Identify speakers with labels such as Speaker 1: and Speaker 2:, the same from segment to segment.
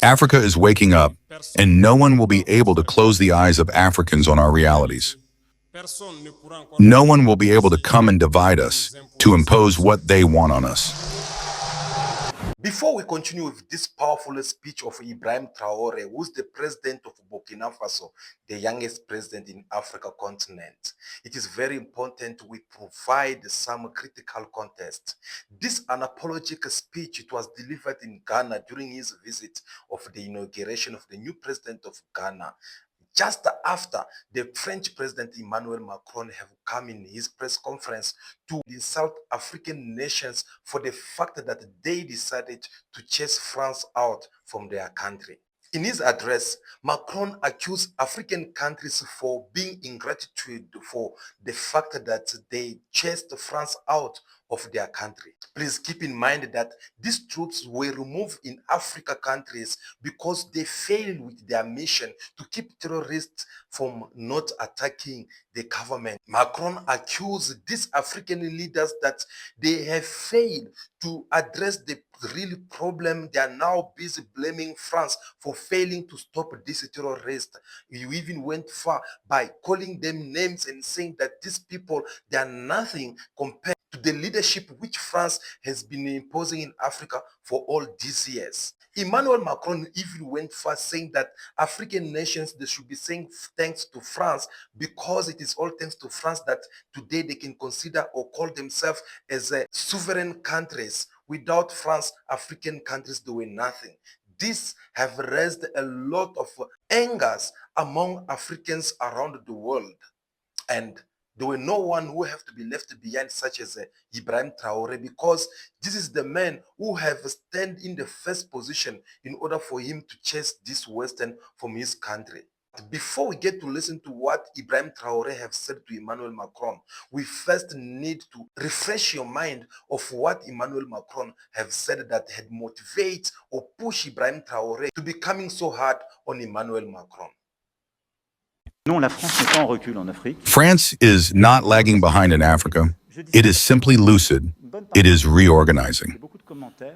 Speaker 1: Africa is waking up, and no one will be able to close the eyes of Africans on our realities. No one will be able to come and divide us, to impose what they want on us.
Speaker 2: Before we continue with this powerful speech of Ibrahim Traore, who's the president of Burkina Faso, the youngest president in Africa continent, it is very important we provide some critical context. This unapologetic speech, it was delivered in Ghana during his visit of the inauguration of the new president of Ghana, just after the French President Emmanuel Macron have come in his press conference to insult African nations for the fact that they decided to chase France out from their country. In his address, Macron accused African countries for being ingratitude for the fact that they chased France out of their country. Please keep in mind that these troops were removed in Africa countries because they failed with their mission to keep terrorists from not attacking the government. Macron accused these African leaders that they have failed to address the real problem. They are now busy blaming France for failing to stop these terrorists. You even went far by calling them names and saying that these people, they are nothing compared to the leadership which France has been imposing in Africa for all these years. Emmanuel Macron even went far saying that African nations, they should be saying thanks to France because it is all thanks to France that today they can consider or call themselves as sovereign countries. Without France, African countries, they were nothing. This have raised a lot of angers among Africans around the world. And there were no one who have to be left behind, such as Ibrahim Traore, because this is the man who have stand in the first position in order for him to chase this Western from his country. Before we get to listen to what Ibrahim Traore have said to Emmanuel Macron, we first need to refresh your mind of what Emmanuel Macron have said that had motivate or push Ibrahim Traore to becoming so hard on Emmanuel Macron.
Speaker 3: Non, la France n'est pas en recul en Afrique.
Speaker 1: France is not lagging behind in Africa. It is simply lucid. It is reorganizing.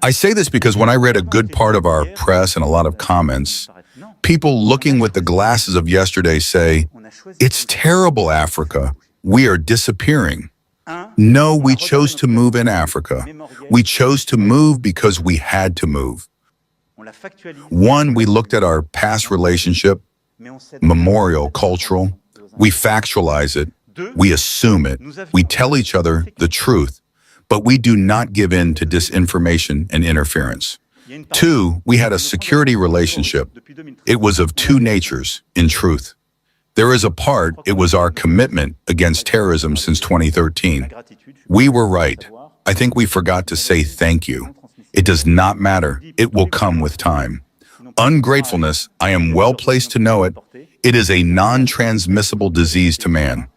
Speaker 1: I say this because when I read a good part of our press and a lot of comments, people looking with the glasses of yesterday say, "It's terrible, Africa. We are disappearing." No, we chose to move in Africa. We chose to move because we had to move. One, we looked at our past relationship, memorial, cultural. We factualize it. We assume it. We tell each other the truth, but we do not give in to disinformation and interference. Two, we had a security relationship. It was of two natures, in truth. There is a part, it was our commitment against terrorism since 2013. We were right. I think we forgot to say thank you. It does not matter. It will come with time. Ungratefulness, I am well placed to know it. It is a non-transmissible disease to man.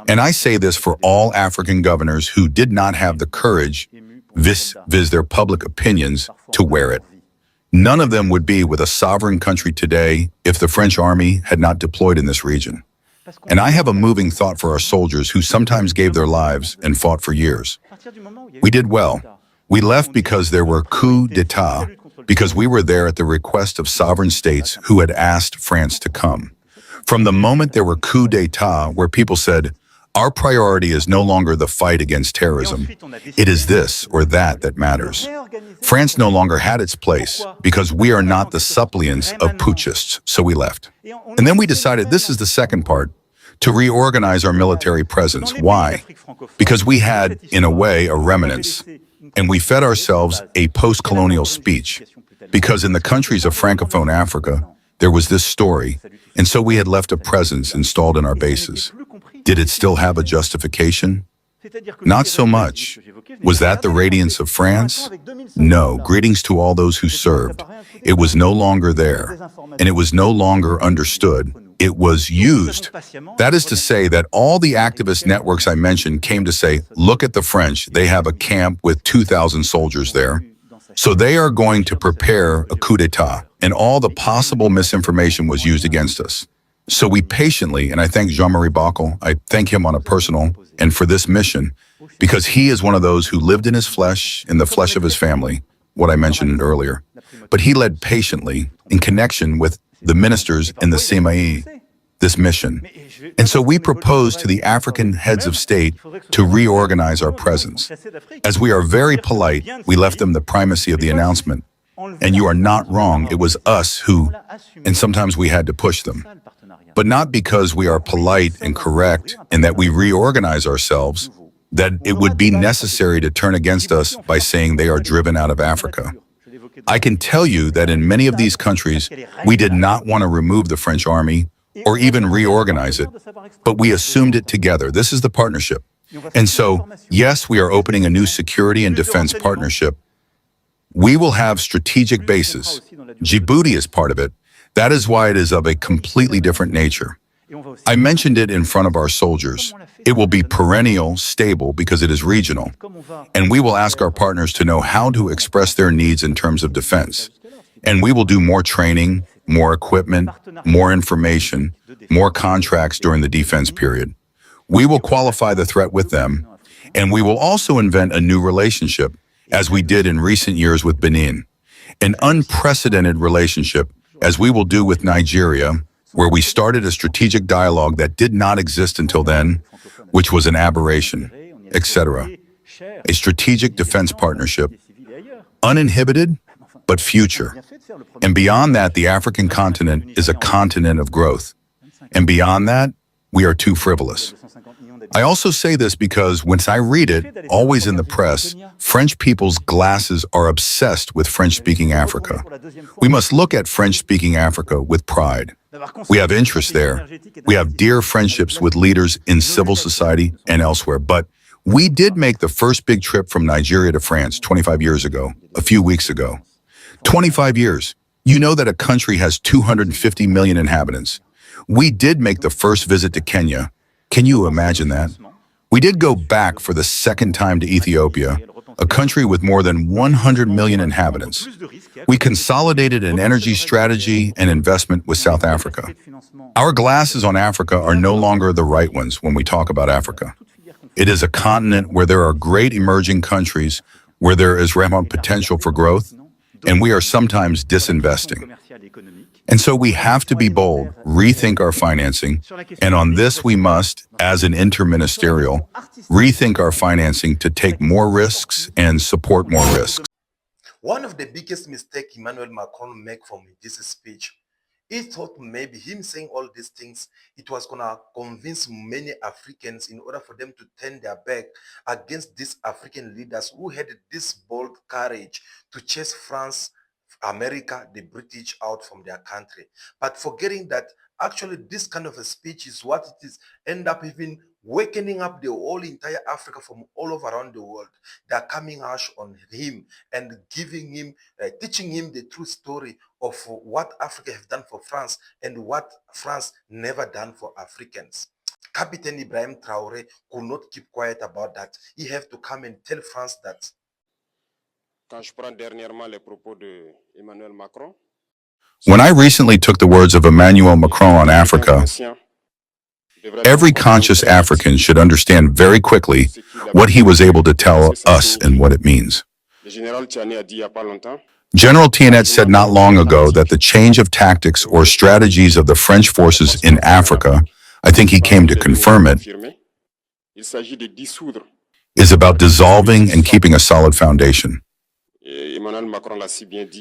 Speaker 1: And I say this for all African governors who did not have the courage, vis their public opinions, to wear it. None of them would be with a sovereign country today if the French army had not deployed in this region. And I have a moving thought for our soldiers who sometimes gave their lives and fought for years. We did well. We left because there were coups d'etat, because we were there at the request of sovereign states who had asked France to come. From the moment there were coups d'etat where people said, our priority is no longer the fight against terrorism. It is this or that that matters. France no longer had its place because we are not the suppliants of putschists, so we left. And then we decided, this is the second part, to reorganize our military presence. Why? Because we had, in a way, a remnants, and we fed ourselves a post-colonial speech. Because in the countries of Francophone Africa, there was this story, and so we had left a presence installed in our bases. Did it still have a justification? Not so much. Was that the radiance of France? No. Greetings to all those who served. It was no longer there, and it was no longer understood. It was used. That is to say that all the activist networks I mentioned came to say, look at the French, they have a camp with 2,000 soldiers there. So they are going to prepare a coup d'etat, and all the possible misinformation was used against us. So we patiently, and I thank Jean-Marie Bockel, I thank him on a personal, and for this mission, because he is one of those who lived in his flesh, in the flesh of his family, what I mentioned earlier. but he led patiently in connection with the ministers in the CMAI, this mission. And so we proposed to the African heads of state to reorganize our presence. As we are very polite, we left them the primacy of the announcement. And you are not wrong, it was us who, and sometimes we had to push them. But not because we are polite and correct and that we reorganize ourselves, that it would be necessary to turn against us by saying they are driven out of Africa. I can tell you that in many of these countries, we did not want to remove the French army or even reorganize it, but we assumed it together. This is the partnership. And so, yes, we are opening a new security and defense partnership. We will have strategic bases. Djibouti is part of it. That is why it is of a completely different nature. I mentioned it in front of our soldiers. It will be perennial, stable, because it is regional. And we will ask our partners to know how to express their needs in terms of defense. And we will do more training, more equipment, more information, more contracts during the defense period. We will qualify the threat with them, and we will also invent a new relationship, as we did in recent years with Benin. An unprecedented relationship, as we will do with Nigeria, where we started a strategic dialogue that did not exist until then, which was an aberration, etc. A strategic defense partnership, uninhibited, but future. And beyond that, the African continent is a continent of growth. And beyond that, we are too frivolous. I also say this because once I read it, always in the press, French people's glasses are obsessed with French-speaking Africa. We must look at French-speaking Africa with pride. We have interests there. We have dear friendships with leaders in civil society and elsewhere. But we did make the first big trip from Nigeria to France 25 years ago, a few weeks ago. 25 years. You know that a country has 250 million inhabitants. We did make the first visit to Kenya. Can you imagine that? We did go back for the second time to Ethiopia, a country with more than 100 million inhabitants. We consolidated an energy strategy and investment with South Africa. Our glasses on Africa are no longer the right ones when we talk about Africa. It is a continent where there are great emerging countries, where there is rampant potential for growth, and we are sometimes disinvesting. And so we have to be bold, rethink our financing, and on this we must, as an interministerial, rethink our financing to take more risks and support more risks.
Speaker 2: One of the biggest mistakes Emmanuel Macron made from this speech, he thought maybe him saying all these things, it was going to convince many Africans in order for them to turn their back against these African leaders who had this bold courage to chase France, America, the British out from their country. But forgetting that actually this kind of a speech is what it is, end up even wakening up the whole entire Africa from all over around the world. They are coming harsh on him and giving him, teaching him the true story of what Africa have done for France and what France never done for Africans. Captain Ibrahim Traore could not keep quiet about that. He have to come and tell France that.
Speaker 1: When I recently took the words of Emmanuel Macron on Africa, every conscious African should understand very quickly what he was able to tell us and what it means. General Tianet said not long ago that the change of tactics or strategies of the French forces in Africa, I think he came to confirm it, is about dissolving and keeping a solid foundation.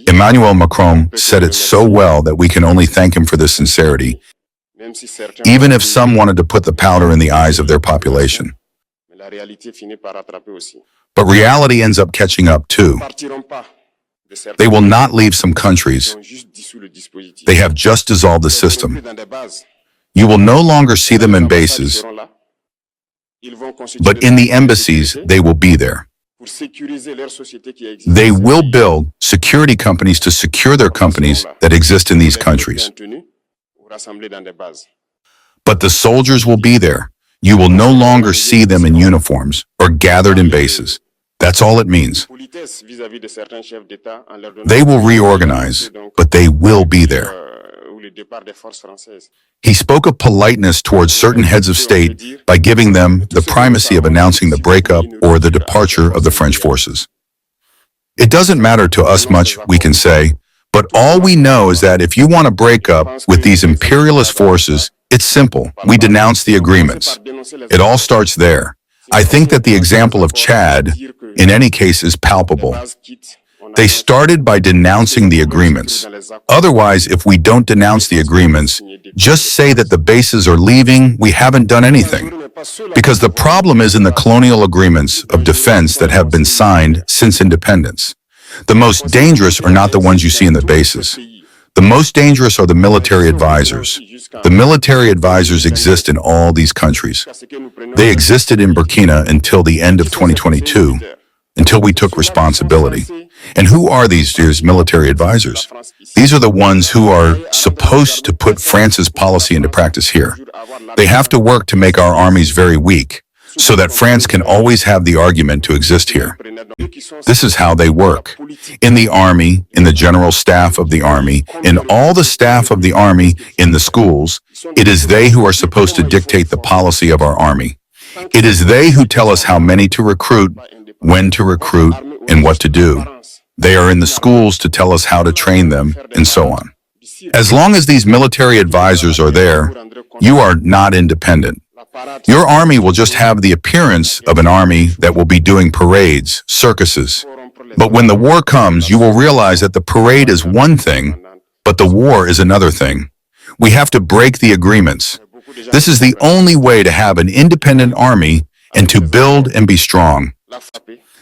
Speaker 1: Emmanuel Macron said it so well that we can only thank him for this sincerity, even if some wanted to put the powder in the eyes of their population. But reality ends up catching up too. They will not leave some countries. They have just dissolved the system. You will no longer see them in bases, but in the embassies, they will be there. They will build security companies to secure their companies that exist in these countries. But the soldiers will be there. You will no longer see them in uniforms or gathered in bases. That's all it means. They will reorganize, but they will be there. He spoke of politeness towards certain heads of state by giving them the primacy of announcing the breakup or the departure of the French forces. It doesn't matter to us much, we can say, But all we know is that if you want to break up with these imperialist forces, it's simple. We denounce the agreements. It all starts there. I think that the example of Chad, in any case, is palpable. They started by denouncing the agreements. Otherwise, if we don't denounce the agreements, just say that the bases are leaving, we haven't done anything. Because the problem is in the colonial agreements of defense that have been signed since independence. The most dangerous are not the ones you see in the bases. The most dangerous are the military advisors. The military advisors exist in all these countries. They existed in Burkina until the end of 2022, until we took responsibility. And who are these military advisors? These are the ones who are supposed to put France's policy into practice here. They have to work to make our armies very weak, so that France can always have the argument to exist here. This is how they work. In the army, in the general staff of the army, in all the staff of the army, in the schools, it is they who are supposed to dictate the policy of our army. It is they who tell us how many to recruit, when to recruit, and what to do. They are in the schools to tell us how to train them, and so on. As long as these military advisors are there, you are not independent. Your army will just have the appearance of an army that will be doing parades, circuses. But when the war comes, you will realize that the parade is one thing, but the war is another thing. We have to break the agreements. This is the only way to have an independent army and to build and be strong.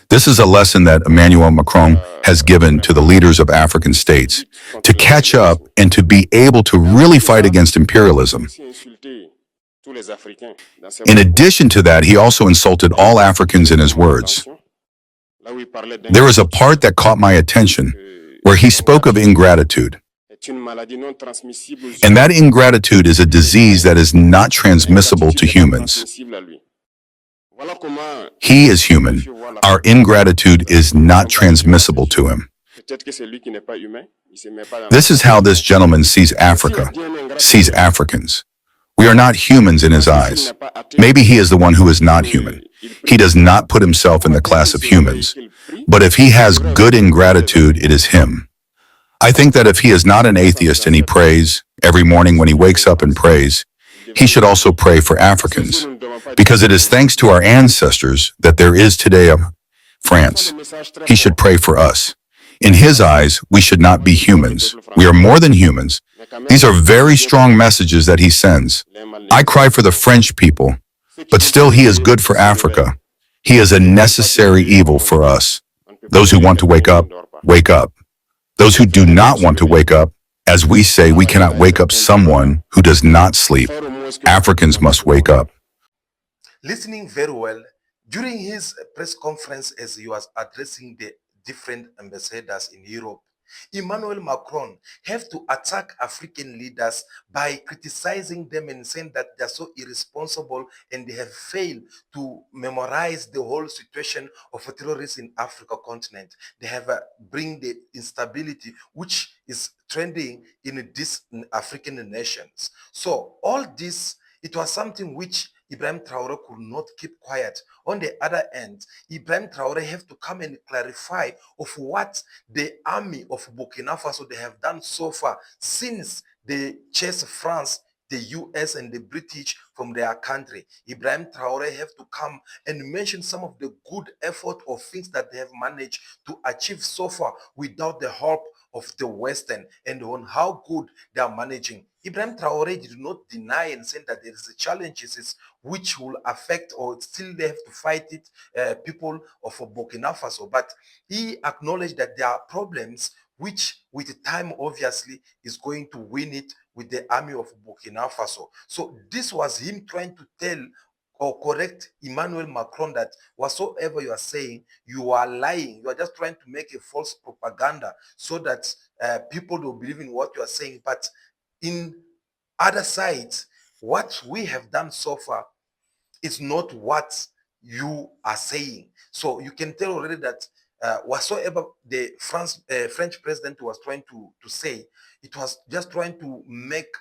Speaker 1: This is a lesson that Emmanuel Macron has given to the leaders of African states, to catch up and to be able to really fight against imperialism. In addition to that, he also insulted all Africans in his words. There is a part that caught my attention, where he spoke of ingratitude. And that ingratitude is a disease that is not transmissible to humans. He is human. Our ingratitude is not transmissible to him. This is how this gentleman sees Africa, sees Africans. We are not humans in his eyes. Maybe he is the one who is not human. He does not put himself in the class of humans. But if he has good ingratitude, it is him. I think that if he is not an atheist and he prays, every morning when he wakes up and prays, he should also pray for Africans. Because it is thanks to our ancestors that there is today a France. He should pray for us. In his eyes, we should not be humans. We are more than humans. These are very strong messages that he sends. I cry for the French people, but still he is good for Africa. He is a necessary evil for us. Those who want to wake up, wake up. Those who do not want to wake up, as we say, we cannot wake up someone who does not sleep. Africans must wake up.
Speaker 2: Listening very well, during his press conference as he was addressing the different ambassadors in Europe, Emmanuel Macron have to attack African leaders by criticizing them and saying that they're so irresponsible and they have failed to memorize the whole situation of terrorists in Africa continent. They have bring the instability which is trending in these African nations. So all this, it was something which Ibrahim Traore could not keep quiet. On the other end, Ibrahim Traore have to come and clarify of what the army of Burkina Faso they have done so far since they chased France, the US and the British from their country. Ibrahim Traore have to come and mention some of the good effort or things that they have managed to achieve so far without the help of the Western, and on how good they are managing. Ibrahim Traore did not deny and say that there is challenges which will affect or still they have to fight it, people of Burkina Faso, but he acknowledged that there are problems which with time obviously is going to win it with the army of Burkina Faso. So this was him trying to tell or correct Emmanuel Macron that whatsoever you are saying, you are lying. You are just trying to make a false propaganda so that people will believe in what you are saying. But in other sides, what we have done so far is not what you are saying. So you can tell already that whatsoever the French president was trying to say, it was just trying to make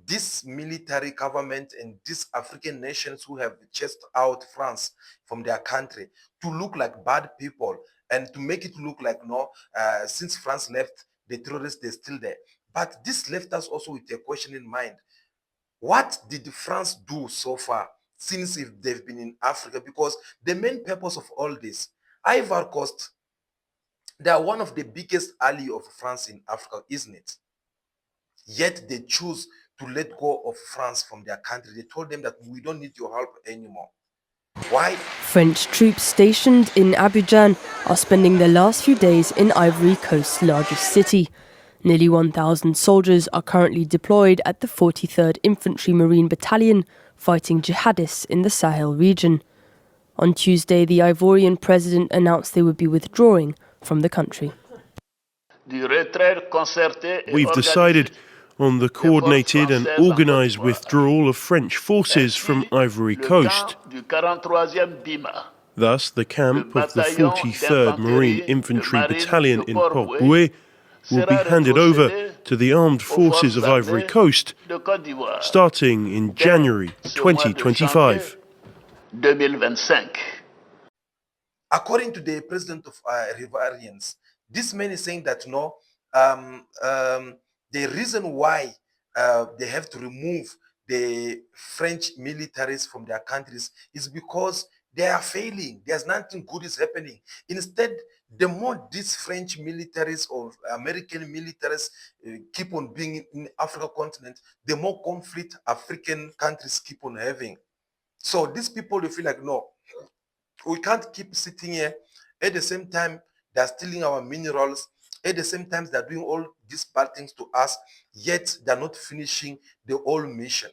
Speaker 2: this military government and these African nations who have chased out France from their country to look like bad people and to make it look like, no, since France left, the terrorists, they're still there. But this left us also with a question in mind. What did France do so far since if they've been in Africa? Because the main purpose of all this, Ivory Coast, they are one of the biggest allies of France in Africa, isn't it? Yet they choose to let go of France from their country. They told them that we don't need your help anymore. Why?
Speaker 4: French troops stationed in Abidjan are spending their last few days in Ivory Coast's largest city. Nearly 1,000 soldiers are currently deployed at the 43rd Infantry Marine Battalion, fighting jihadists in the Sahel region. On Tuesday, the Ivorian president announced they would be withdrawing from the country.
Speaker 5: We've decided on the coordinated and organised withdrawal of French forces from Ivory Coast. Thus, the camp of the 43rd Marine Infantry Battalion in Port-Bouet will be handed over to the armed forces of Ivory Coast starting in January 2025.
Speaker 2: According to the president of Rivarians, this man is saying that the reason why they have to remove the French militaries from their countries is because they are failing. There's nothing good is happening. Instead, the more these French militaries or American militaries keep on being in Africa continent, the more conflict African countries keep on having. So these people, they feel like, no, we can't keep sitting here. At the same time, they're stealing our minerals. At the same time, they're doing all these bad things to us, yet they're not finishing the whole mission.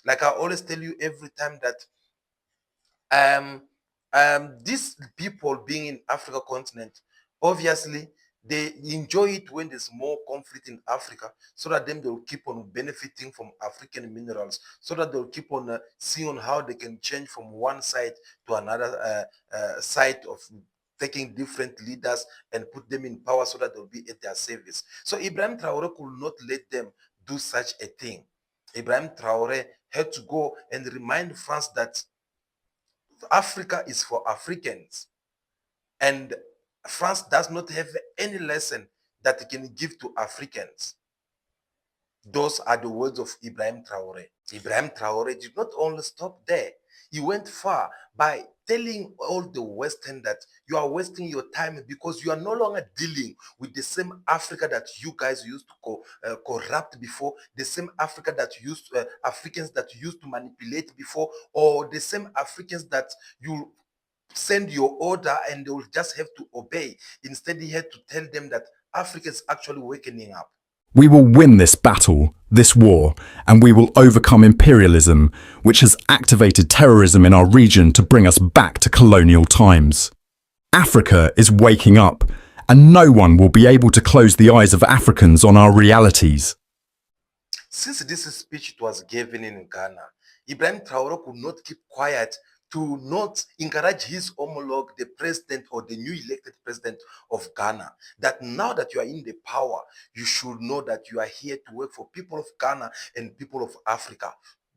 Speaker 2: Like I always tell you every time that these people being in Africa continent, obviously, they enjoy it when there's more conflict in Africa, so that then they'll keep on benefiting from African minerals, so that they'll keep on seeing on how they can change from one side to another side of taking different leaders and put them in power so that they'll be at their service. So Ibrahim Traore could not let them do such a thing. Ibrahim Traore had to go and remind France that Africa is for Africans. And France does not have any lesson that it can give to Africans. Those are the words of Ibrahim Traore. Ibrahim Traore did not only stop there. He went far by telling all the Western that you are wasting your time because you are no longer dealing with the same Africa that you guys used to corrupt before, the same Africa that used Africans that you used to manipulate before, or the same Africans that you send your order and they will just have to obey. Instead, he had to tell them that Africa is actually waking up.
Speaker 6: We will win this battle, this war, and we will overcome imperialism, which has activated terrorism in our region to bring us back to colonial times. Africa is waking up, and no one will be able to close the eyes of Africans on our realities.
Speaker 2: Since this speech was given in Ghana, Ibrahim Traore could not keep quiet to not encourage his homologue, the president or the new elected president of Ghana, that now that you are in the power, you should know that you are here to work for people of Ghana and people of Africa.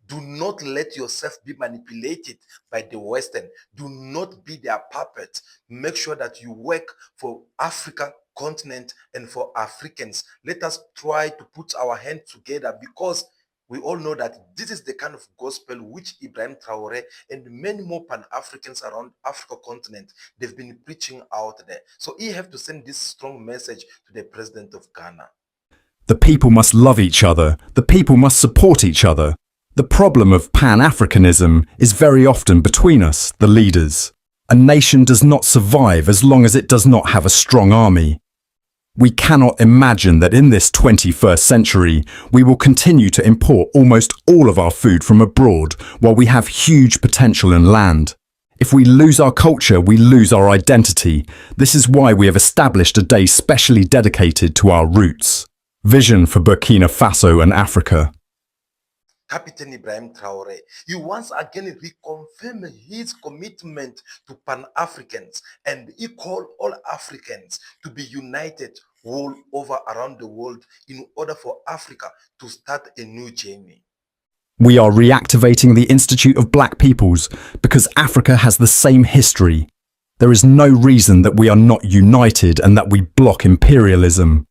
Speaker 2: Do not let yourself be manipulated by the Western. Do not be their puppet. Make sure that you work for Africa continent and for Africans. Let us try to put our hands together, because we all know that this is the kind of gospel which Ibrahim Traore and many more Pan-Africans around Africa continent, they've been preaching out there. So he have to send this strong message to the president of Ghana.
Speaker 6: The people must love each other. The people must support each other. The problem of Pan-Africanism is very often between us, the leaders. A nation does not survive as long as it does not have a strong army. We cannot imagine that in this 21st century, we will continue to import almost all of our food from abroad while we have huge potential in land. If we lose our culture, we lose our identity. This is why we have established a day specially dedicated to our roots. Vision for Burkina Faso and Africa.
Speaker 2: Captain Ibrahim Traore, he once again reconfirmed his commitment to Pan-Africans, and he called all Africans to be united all over around the world in order for Africa to start a new journey.
Speaker 6: We are reactivating the Institute of Black Peoples because Africa has the same history. There is no reason that we are not united and that we block imperialism.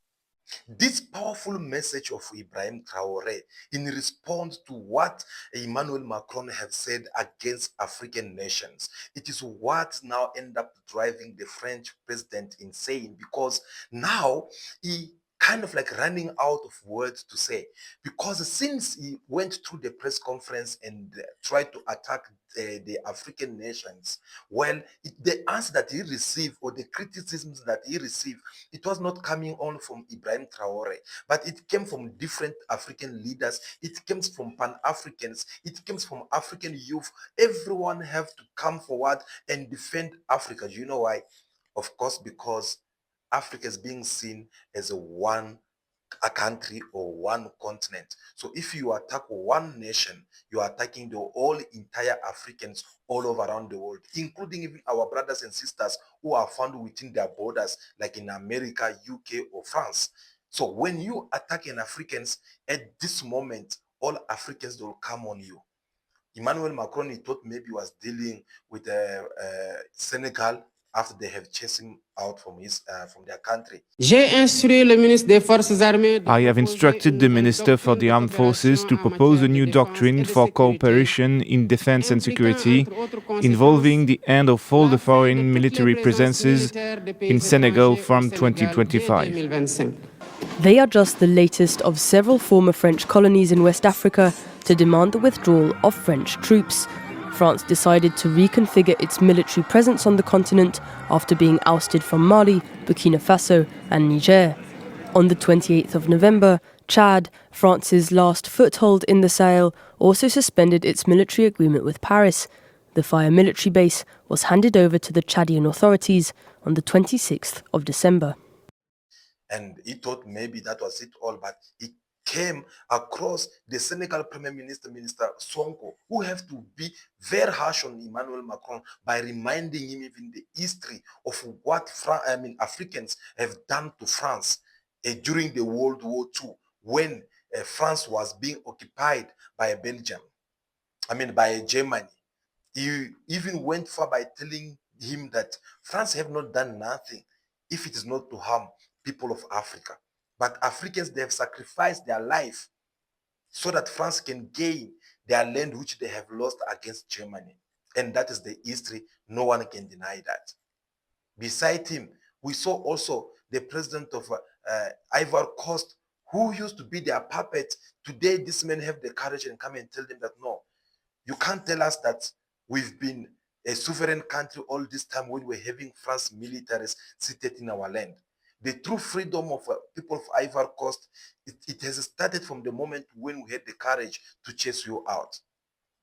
Speaker 2: This powerful message of Ibrahim Traore in response to what Emmanuel Macron have said against African nations, it is what now end up driving the French president insane, because now he kind of like running out of words to say, because since he went through the press conference and tried to attack the African nations, well, the answer that he received or the criticisms that he received, it was not coming on from Ibrahim Traore, but it came from different African leaders. It came from Pan-Africans. It came from African youth. Everyone have to come forward and defend Africa. Do you know why? Of course, because Africa is being seen as a country or one continent. So if you attack one nation, you are attacking the whole entire Africans all over around the world, including even our brothers and sisters who are found within their borders, like in America, UK, or France. So when you attack an Africans, at this moment, all Africans will come on you. Emmanuel Macron, he thought maybe was dealing with Senegal after they have chased him out from their country.
Speaker 7: I have instructed the Minister for the Armed Forces to propose a new doctrine for cooperation in defense and security, involving the end of all the foreign military presences in Senegal from 2025.
Speaker 4: They are just the latest of several former French colonies in West Africa to demand the withdrawal of French troops. France decided to reconfigure its military presence on the continent after being ousted from Mali, Burkina Faso and Niger. On the 28th of November, Chad, France's last foothold in the Sahel, also suspended its military agreement with Paris. The Fire military base was handed over to the Chadian authorities on the 26th of December.
Speaker 2: And he thought maybe that was it all, but it came across the Senegal Prime Minister, Minister Sonko, who have to be very harsh on Emmanuel Macron by reminding him even the history of what Africans have done to France during the World War II, when France was being occupied by by Germany. He even went far by telling him that France have not done nothing if it is not to harm people of Africa. But Africans, they have sacrificed their life so that France can gain their land which they have lost against Germany. And that is the history. No one can deny that. Beside him, we saw also the president of Ivory Coast, who used to be their puppet. Today, these men have the courage and come and tell them that, no, you can't tell us that we've been a sovereign country all this time when we're having France militaries seated in our land. The true freedom of people of Ivory Coast, it has started from the moment when we had the courage to chase you out.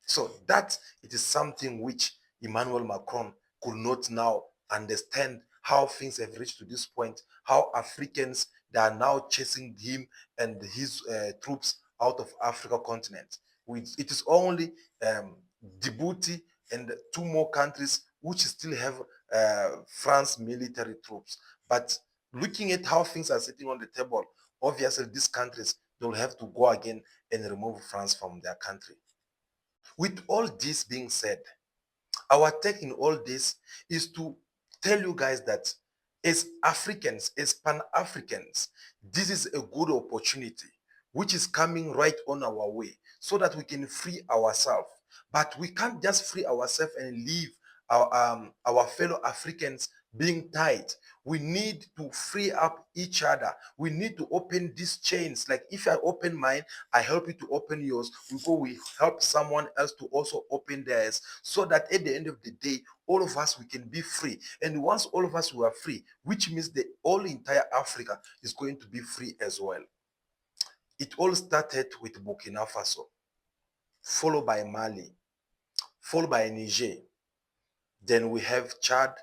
Speaker 2: So that it is something which Emmanuel Macron could not now understand, how things have reached to this point, how Africans, they are now chasing him and his troops out of Africa continent. It is only Djibouti and two more countries which still have France military troops. But looking at how things are sitting on the table, obviously these countries, they'll have to go again and remove France from their country. With all this being said, our take in all this is to tell you guys that as Africans, as Pan-Africans, this is a good opportunity which is coming right on our way so that we can free ourselves. But we can't just free ourselves and leave our fellow Africans being tied. We need to free up each other. We need to open these chains. Like if I open mine, I help you to open yours. We help someone else to also open theirs, so that at the end of the day, all of us, we can be free. And once all of us were free, which means the whole entire Africa is going to be free as well. It all started with Burkina Faso, followed by Mali, followed by Niger. Then we have Chad,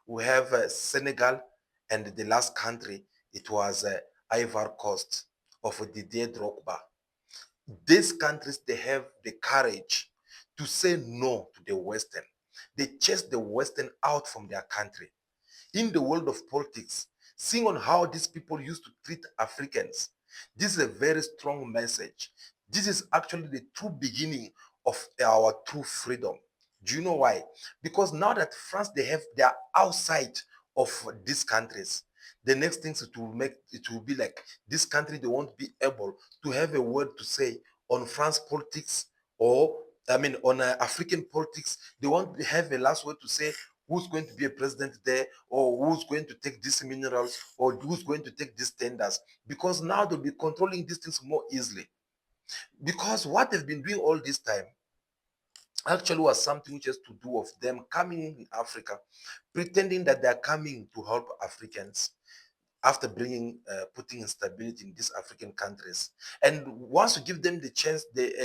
Speaker 2: we have Senegal, and the last country, it was Ivory Coast of Didier Drogba. These countries, they have the courage to say no to the Western. They chase the Western out from their country. In the world of politics, seeing on how these people used to treat Africans, this is a very strong message. This is actually the true beginning of our true freedom. Do you know why? Because now that France, they are outside of these countries, the next things it will be like this country, they won't be able to have a word to say on France politics, or on African politics. They won't have a last word to say who's going to be a president there, or who's going to take these minerals, or who's going to take these tenders, because now they'll be controlling these things more easily. Because what they've been doing all this time actually was something which has to do of them coming in Africa, pretending that they're coming to help Africans after putting instability in these African countries. And once you give them a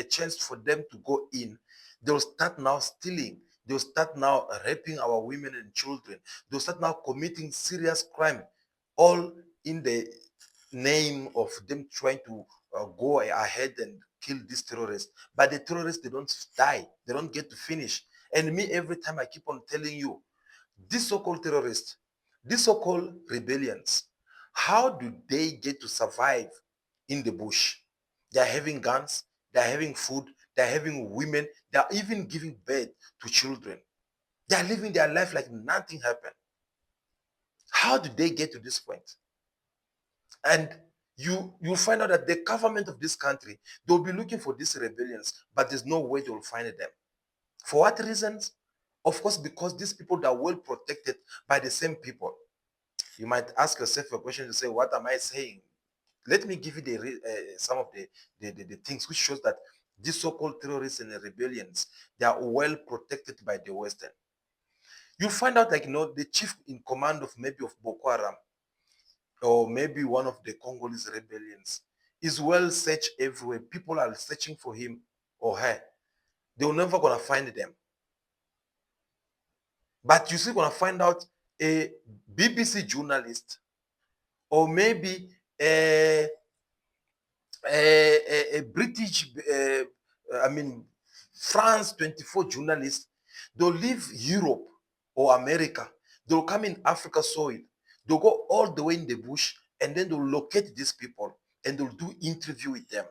Speaker 2: chance for them to go in, they'll start now stealing. They'll start now raping our women and children. They'll start now committing serious crime, all in the name of them trying to go ahead and kill these terrorists. But the terrorists, they don't die. They don't get to finish. And me, every time I keep on telling you, these so-called terrorists, these so-called rebellions, how do they get to survive in the bush? They are having guns, they are having food, they are having women, they are even giving birth to children. They are living their life like nothing happened. How do they get to this point? And you'll find out that the government of this country, they'll be looking for these rebellions, but there's no way they'll find them. For what reasons? Of course, because these people are well protected by the same people. You might ask yourself a question to say, what am I saying? Let me give you some of the things which shows that these so-called terrorists and rebellions, they are well protected by the Western. You find out, like, the chief in command of maybe of Boko Haram, or maybe one of the Congolese rebellions, is well searched everywhere. People are searching for him or her. They're never gonna find them. But you're still gonna find out a BBC journalist, or maybe a British, France 24 journalist. They'll leave Europe or America. They'll come in Africa soil. They'll go all the way in the bush, and then they'll locate these people and they'll do interview with them.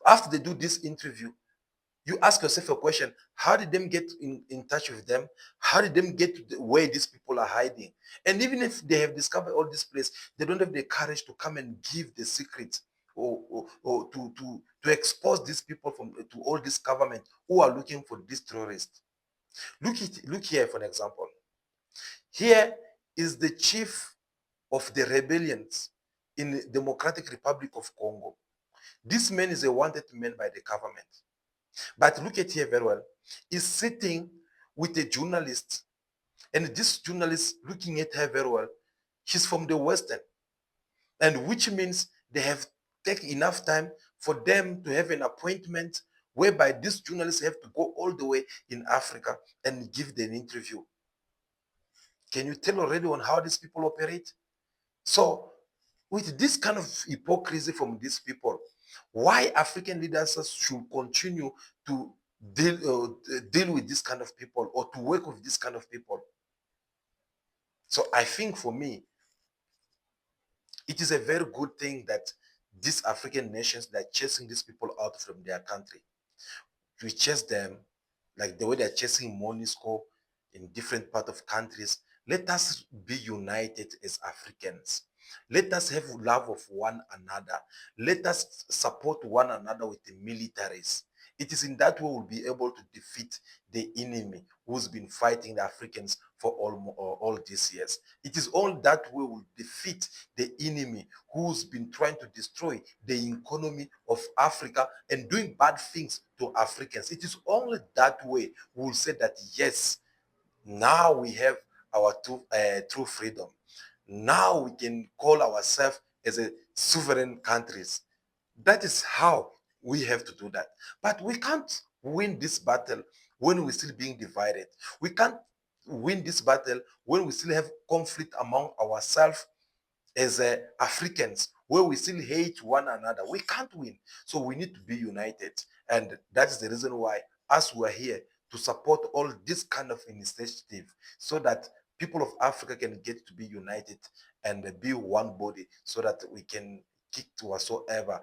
Speaker 2: After they do this interview, you ask yourself a question: how did them get in touch with them? How did them get to where these people are hiding? And even if they have discovered all this place, they don't have the courage to come and give the secret, or to expose these people to all this government who are looking for these terrorists. Look here, for an example. Here is the chief of the rebellions in the Democratic Republic of Congo. This man is a wanted man by the government. But look at here very well. He's sitting with a journalist, and this journalist, looking at her very well, she's from the Western, and which means they have taken enough time for them to have an appointment whereby this journalist have to go all the way in Africa and give them an interview. Can you tell already on how these people operate? So, with this kind of hypocrisy from these people, why African leaders should continue to deal with this kind of people, or to work with this kind of people? So I think, for me, it is a very good thing that these African nations, that are chasing these people out from their country. We chase them like the way they're chasing MONUSCO in different parts of countries. Let us be united as Africans. Let us have love of one another. Let us support one another with the militaries. It is in that way we'll be able to defeat the enemy who's been fighting the Africans for all these years. It is only that way we'll defeat the enemy who's been trying to destroy the economy of Africa and doing bad things to Africans. It is only that way we'll say that, yes, now we have our true freedom. Now we can call ourselves as a sovereign countries. That is how we have to do that. But we can't win this battle when we're still being divided. We can't win this battle when we still have conflict among ourselves as Africans, where we still hate one another. We can't win. So we need to be united. And that is the reason why us were here to support all this kind of initiative, so that people of Africa can get to be united and be one body, so that we can kick to whatsoever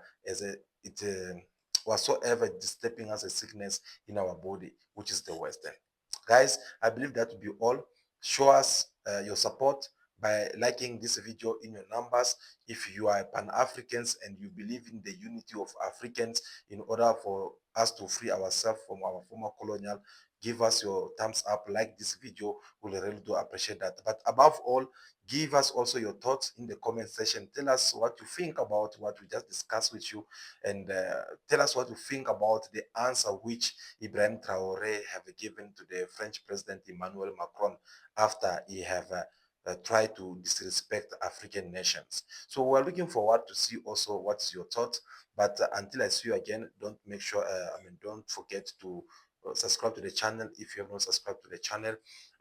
Speaker 2: whatsoever disturbing us a sickness in our body, which is the Western. Guys, I believe that will be all. Show us your support. by liking this video in your numbers. If you are Pan-Africans and you believe in the unity of Africans in order for us to free ourselves from our former colonial, give us your thumbs up, like this video. We really do appreciate that. But above all, give us also your thoughts in the comment section. Tell us what you think about what we just discussed with you, and tell us what you think about the answer which Ibrahim Traore have given to the French President Emmanuel Macron after he have try to disrespect African nations. So we're looking forward to see also what's your thought. But until I see you again, don't forget to subscribe to the channel if you have not subscribed to the channel,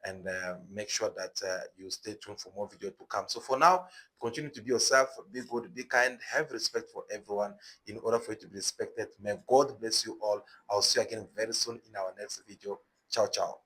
Speaker 2: and make sure that you stay tuned for more video to come. So for now, continue to be yourself, be good, be kind, have respect for everyone in order for you to be respected. May God bless you all. I'll see you again very soon in our next video. Ciao, ciao.